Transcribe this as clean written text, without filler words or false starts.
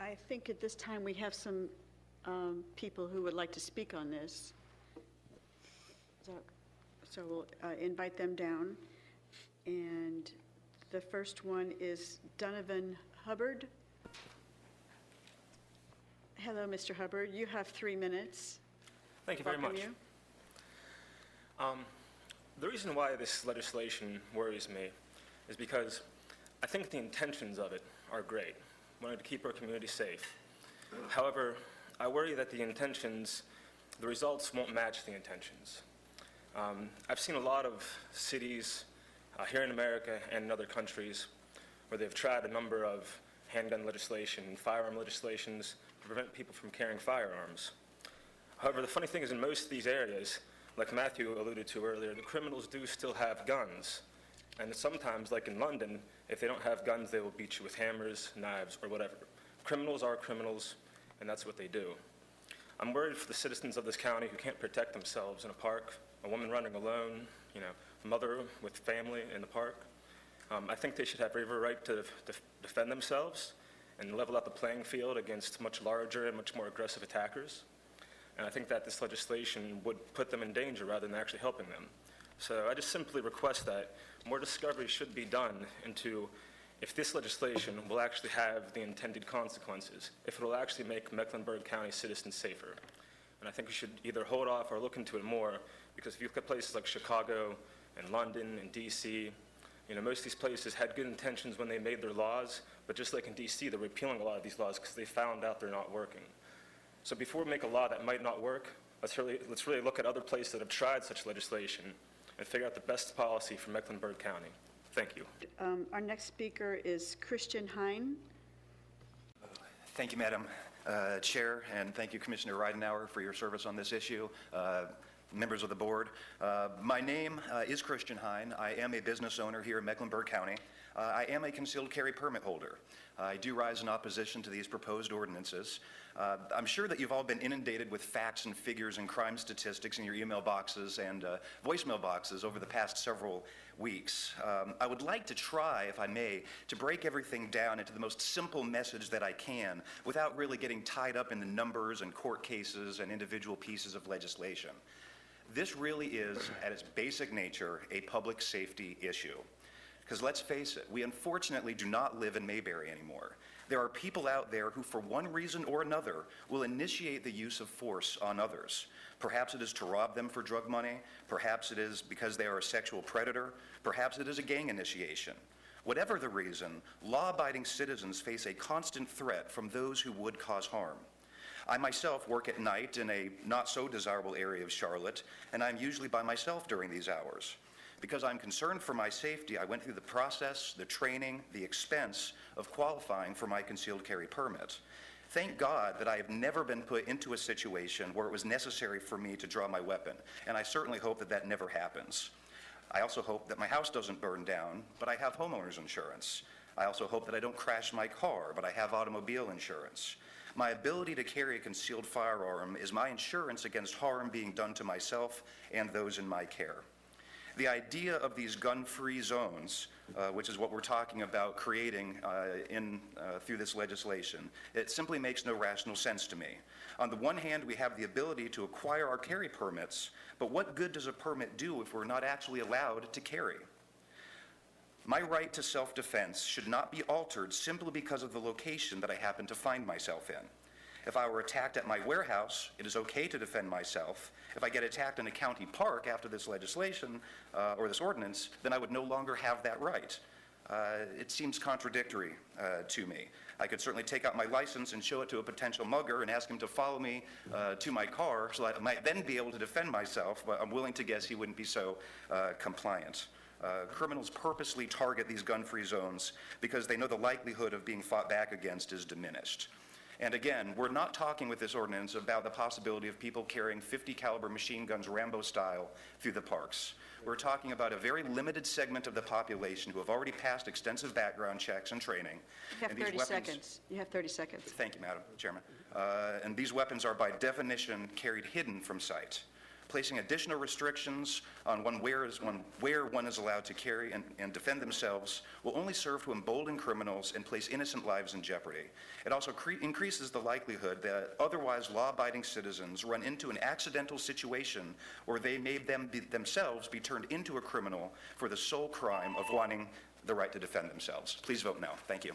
I think at this time we have some people who would like to speak on this. So we'll invite them down. And the first one is Donovan Hubbard. Hello, Mr. Hubbard. You have 3 minutes. Thank you very much. The reason why this legislation worries me is because I think the intentions of it are great. We wanted to keep our community safe. However, I worry that the results won't match the intentions. I've seen a lot of cities here in America and in other countries where they've tried a number of handgun legislation and firearm legislations to prevent people from carrying firearms. However, the funny thing is in most of these areas, like Matthew alluded to earlier, the criminals do still have guns. And sometimes, like in London, if they don't have guns, they will beat you with hammers, knives, or whatever. Criminals are criminals, and that's what they do. I'm worried for the citizens of this county who can't protect themselves in a park, a woman running alone, a mother with family in the park. I think they should have every right to defend themselves and level out the playing field against much larger and much more aggressive attackers. And I think that this legislation would put them in danger rather than actually helping them. So I just simply request that more discovery should be done into if this legislation will actually have the intended consequences, if it will actually make Mecklenburg County citizens safer. And I think we should either hold off or look into it more, because if you look at places like Chicago and London and DC, most of these places had good intentions when they made their laws, but just like in DC, they're repealing a lot of these laws because they found out they're not working. So before we make a law that might not work, let's really look at other places that have tried such legislation and figure out the best policy for Mecklenburg County. Thank you. Our next speaker is Christian Hein. Thank you, Madam Chair, and thank you, Commissioner Ridenauer, for your service on this issue. Members of the board, my name is Christian Hein. I am a business owner here in Mecklenburg County. I am a concealed carry permit holder. I do rise in opposition to these proposed ordinances. I'm sure that you've all been inundated with facts and figures and crime statistics in your email boxes and voicemail boxes over the past several weeks. I would like to try, if I may, to break everything down into the most simple message that I can without really getting tied up in the numbers and court cases and individual pieces of legislation. This really is, at its basic nature, a public safety issue. Because let's face it, we unfortunately do not live in Mayberry anymore. There are people out there who, for one reason or another, will initiate the use of force on others. Perhaps it is to rob them for drug money. Perhaps it is because they are a sexual predator. Perhaps it is a gang initiation. Whatever the reason, law-abiding citizens face a constant threat from those who would cause harm. I myself work at night in a not-so-desirable area of Charlotte, and I'm usually by myself during these hours. Because I'm concerned for my safety, I went through the process, the training, the expense of qualifying for my concealed carry permit. Thank God that I have never been put into a situation where it was necessary for me to draw my weapon, and I certainly hope that that never happens. I also hope that my house doesn't burn down, but I have homeowner's insurance. I also hope that I don't crash my car, but I have automobile insurance. My ability to carry a concealed firearm is my insurance against harm being done to myself and those in my care. The idea of these gun-free zones, which is what we're talking about creating through this legislation, it simply makes no rational sense to me. On the one hand, we have the ability to acquire our carry permits, but what good does a permit do if we're not actually allowed to carry? My right to self-defense should not be altered simply because of the location that I happen to find myself in. If I were attacked at my warehouse, it is okay to defend myself. If I get attacked in a county park after this legislation or this ordinance, then I would no longer have that right. It seems contradictory to me. I could certainly take out my license and show it to a potential mugger and ask him to follow me to my car so that I might then be able to defend myself, but I'm willing to guess he wouldn't be so compliant. Criminals purposely target these gun-free zones because they know the likelihood of being fought back against is diminished. And again, we're not talking with this ordinance about the possibility of people carrying .50 caliber machine guns Rambo style through the parks. We're talking about a very limited segment of the population who have already passed extensive background checks and training. You have 30 seconds. You have 30 seconds. Thank you, Madam Chairman. And these weapons are by definition carried hidden from sight. placing additional restrictions on where one is allowed to carry and defend themselves will only serve to embolden criminals and place innocent lives in jeopardy. It also increases the likelihood that otherwise law-abiding citizens run into an accidental situation where they may themselves be turned into a criminal for the sole crime of wanting the right to defend themselves. Please vote no. Thank you.